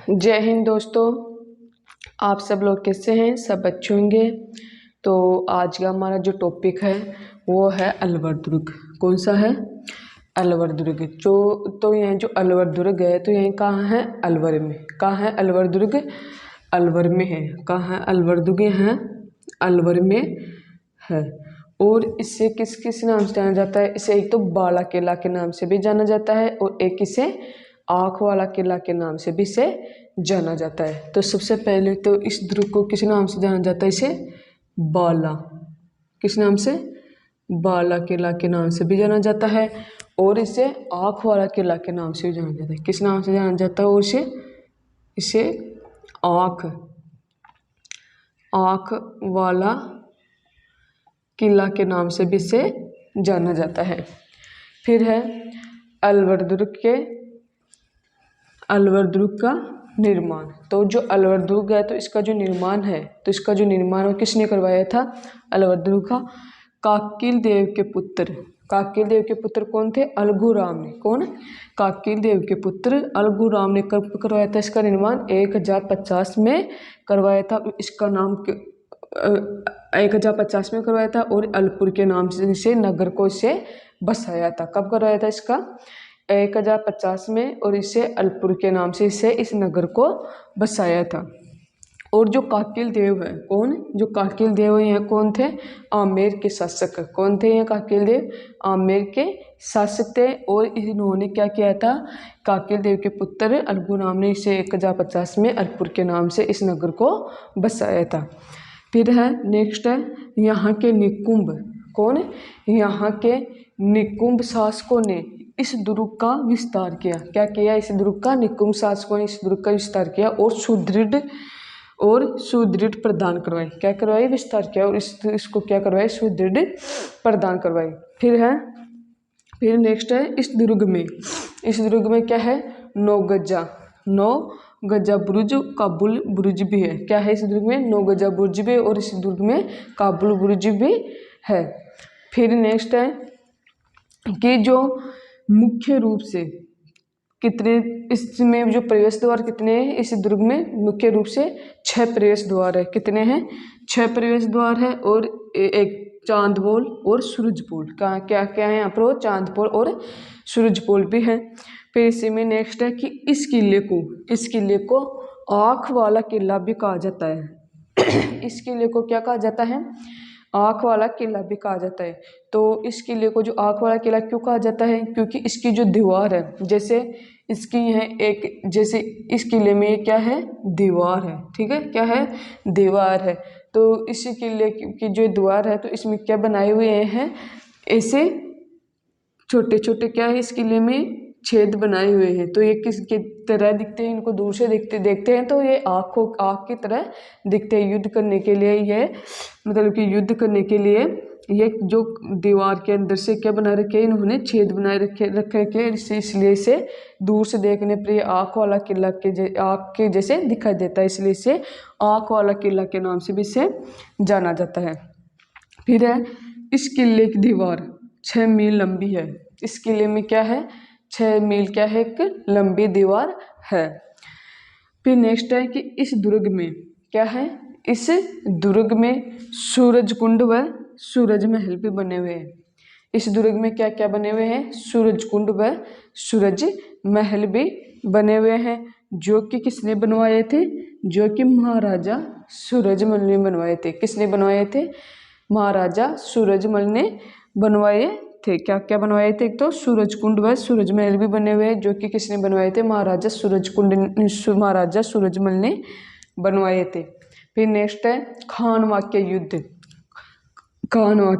जय हिंद दोस्तों, आप सब लोग कैसे हैं? सब अच्छे होंगे। तो आज का हमारा जो टॉपिक है वो है अलवर दुर्ग। कौन सा है? अलवर दुर्ग। तो यह जो अलवर दुर्ग है तो यह कहाँ है? अलवर में। कहाँ है अलवर दुर्ग? अलवर में है। कहाँ है अलवर दुर्ग? है अलवर में है। और इसे किस किस नाम से जाना जाता है? इसे एक तो बाला किला के नाम से भी जाना जाता है और एक इसे आँख वाला किला के नाम से भी इसे जाना जाता है। तो सबसे पहले तो इस दुर्ग को किस नाम से जाना जाता है? इसे बाला, किस नाम से? बाला किला के नाम से भी जाना जाता है और इसे आँख वाला किला के नाम से भी जाना जाता है। किस नाम से जाना जाता है? और इसे आँख वाला किला के नाम से भी इसे जाना जाता है। फिर है अलवर दुर्ग का निर्माण। तो जो अलवर दुर्ग है तो इसका जो निर्माण है वो किसने करवाया था? अलवर दुर्ग का काकिल देव के पुत्र कौन थे? अलगू राम ने। कौन? काकिल देव के पुत्र अलगू राम ने कब करवाया था इसका निर्माण? 1050 में करवाया था। इसका नाम 1050 में करवाया था और अलपुर के नाम से नगर को इसे बसाया था। कब करवाया था इसका? 1050 में और इसे अलपुर के नाम से इस नगर को बसाया था। और जो काकिल देव है, कौन? जो काकिल देव है यह कौन थे? आमेर के शासक। कौन थे यह काकिल देव? आमेर के शासक थे। और इन्होंने क्या किया था? काकिल देव के पुत्र अलगू राम ने इसे 1050 में अलपुर के नाम से इस नगर को बसाया था। फिर है नेक्स्ट है यहाँ के निकुंभ। कौन? यहाँ के निकुंभ शासकों ने इस दुर्ग का विस्तार किया। क्या किया? इस दुर्ग का निकुंभ शासकों ने इस दुर्ग का विस्तार किया और सुदृढ़ प्रदान करवाई। क्या करवाई? विस्तार किया और इसको क्या करवाई? सुदृढ़ प्रदान करवाई। फिर नेक्स्ट है इस दुर्ग में क्या है? 9 गजा बुर्ज, काबुल बुर्ज भी है। क्या है इस दुर्ग में? 9 गजा बुर्ज भी और इस दुर्ग में काबुल बुर्ज भी है। फिर नेक्स्ट है कि जो मुख्य रूप से कितने इसमें जो प्रवेश द्वार कितने हैं इस दुर्ग में? मुख्य रूप से 6 प्रवेश द्वार है। कितने हैं? 6 प्रवेश द्वार है और एक चांदपोल और सूरजपोल। क्या है यहाँ पर? चांदपोल और सूरजपोल भी है। फिर इसी में नेक्स्ट है कि इस किले को आँख वाला किला भी कहा जाता है। इस किले को क्या कहा जाता है? आँख वाला किला भी कहा जाता है। तो इस किले को जो आँख वाला किला क्यों कहा जाता है? क्योंकि इसकी जो दीवार है, जैसे इसकी जैसे इस किले में क्या है? दीवार है। ठीक है, क्या है? दीवार है। तो इस किले की जो दीवार है तो इसमें क्या बनाए हुए हैं? ऐसे छोटे छोटे क्या है? इस किले में छेद बनाए हुए हैं। तो ये किसके तरह दिखते हैं? इनको दूर से देखते हैं तो ये आँख की तरह दिखते हैं। युद्ध करने के लिए ये जो दीवार के अंदर से क्या बना रखे हैं? इन्होंने छेद बनाए रखे इसलिए इसे दूर से देखने पर ये आँख वाला किला आँख के जैसे दिखाई देता है, इसलिए इसे आँख वाला किला के नाम से भी इसे जाना जाता है। फिर है इस किले की दीवार 6 मील लंबी है। इस किले में क्या है? 6 मील क्या है? एक लंबी दीवार है। फिर नेक्स्ट है कि इस दुर्ग में क्या है? इस दुर्ग में सूरज कुंड व सूरज महल भी बने हुए हैं। इस दुर्ग में क्या क्या बने हुए हैं? सूरज कुंड व सूरज महल भी बने हुए हैं, जो कि किसने बनवाए थे? जो कि महाराजा सूरजमल ने बनवाए थे। किसने बनवाए थे? महाराजा सूरजमल ने बनवाए थे। क्या क्या बनवाए थे? एक तो सूरज कुंड व सूरज महल भी बने हुए हैं, जो कि किसने बनवाए थे? महाराजा सूरजमल ने बनवाए थे। फिर नेक्स्ट है खानवा के युद्ध। खानवा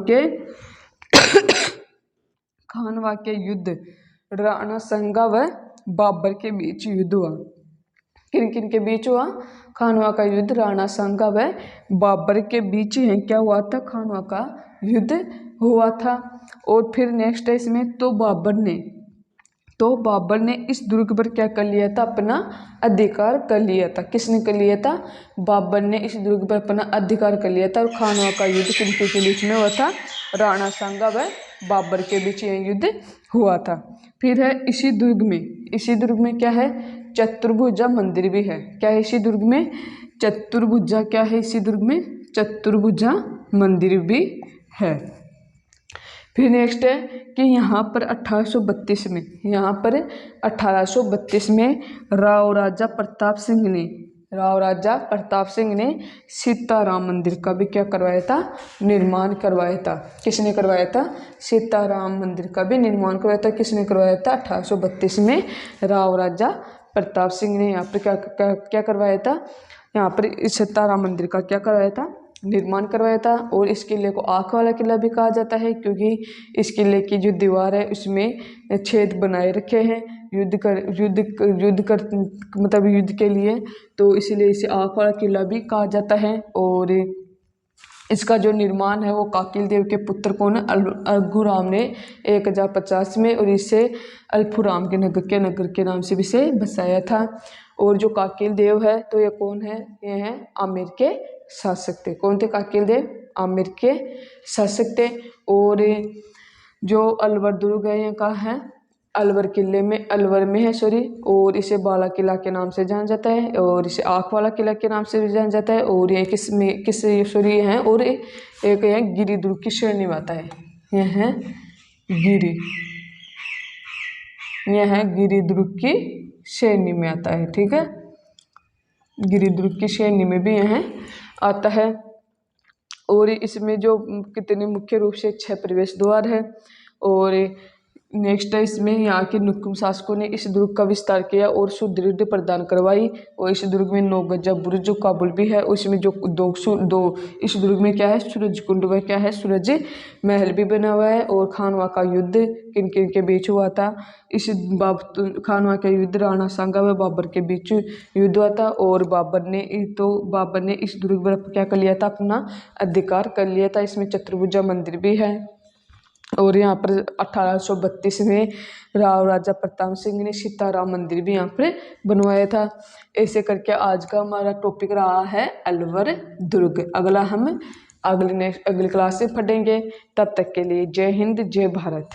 के युद्ध राणा संगा व बाबर के बीच युद्ध हुआ। किन किन के बीच हुआ? खानवा का युद्ध राणा सांगा व बाबर के बीच है क्या हुआ था? खानवा का युद्ध हुआ था। और फिर नेक्स्ट है इसमें तो बाबर ने इस दुर्ग पर क्या कर लिया था? अपना अधिकार कर लिया था। किसने कर लिया था? बाबर ने इस दुर्ग पर अपना अधिकार कर लिया था। और खानवा का युद्ध किनके के बीच में हुआ था? राणा सांगा व बाबर के बीच यह युद्ध हुआ था। फिर है इसी दुर्ग में क्या है? चतुर्भुजा मंदिर भी है। क्या है इसी दुर्ग में? चतुर्भुजा। क्या है इसी दुर्ग में? चतुर्भुजा मंदिर भी है। फिर नेक्स्ट है कि यहाँ पर 1832 में, यहाँ पर 1832 में राव राजा प्रताप सिंह ने सीताराम मंदिर का भी क्या करवाया था? निर्माण करवाया था। किसने करवाया था? सीताराम मंदिर का भी निर्माण करवाया था। किसने करवाया था? 1832 में राव राजा प्रताप सिंह ने यहाँ पर क्या करवाया था? यहाँ पर इस सीताराम मंदिर का क्या करवाया था? निर्माण करवाया था। और इस किले को आँख वाला किला भी कहा जाता है, क्योंकि इस किले की जो दीवार है उसमें छेद बनाए रखे हैं युद्ध के लिए, तो इसलिए इसे आँख वाला किला भी कहा जाता है। और इसका जो निर्माण है वो काकिल देव के पुत्र कौन है? अल्गुराम ने 1050 में, और इसे अल्फुराम के नगर के नाम से भी इसे बसाया था। और जो काकिल देव है तो ये कौन है? ये हैं आमेर के शासक थे। कौन थे काकिल देव? आमेर के शासक थे। और जो अलवर दुर्ग है ये कहाँ है? अलवर में है सॉरी। और इसे बाला किला के नाम से जाना जाता है, और इसे आँख वाला किला के नाम से भी जाना जाता है। और ये किस सॉरी है, और एक है गिरी दुर्ग की श्रेणी में आता है। यह है गिरी दुर्ग की श्रेणी में आता है। ठीक है, गिरी दुर्ग की श्रेणी में भी यह आता है। और इसमें जो कितने मुख्य रूप से 6 प्रवेश द्वार है। और नेक्स्ट है इसमें यहाँ के नुकुम शासकों ने इस दुर्ग का विस्तार किया और सुदृढ़ प्रदान करवाई। और इस दुर्ग में 9 गजा बुर्ज जो काबुल भी है, उसमें जो दो इस दुर्ग में क्या है? सूरज कुंड व क्या है? सूरज महल भी बना हुआ है। और खानवा का युद्ध किन किन के बीच हुआ था? खानवा का युद्ध राणा सांगा व बाबर के बीच युद्ध हुआ था। और बाबर ने इस दुर्ग पर क्या कर लिया था? अपना अधिकार कर लिया था। इसमें चतुर्भुजा मंदिर भी है। और यहाँ पर 1832 में राव राजा प्रताप सिंह ने सीताराम मंदिर भी यहाँ पर बनवाया था। ऐसे करके आज का हमारा टॉपिक रहा है अलवर दुर्ग। अगला हम अगली क्लास में पढ़ेंगे। तब तक के लिए जय हिंद, जय भारत।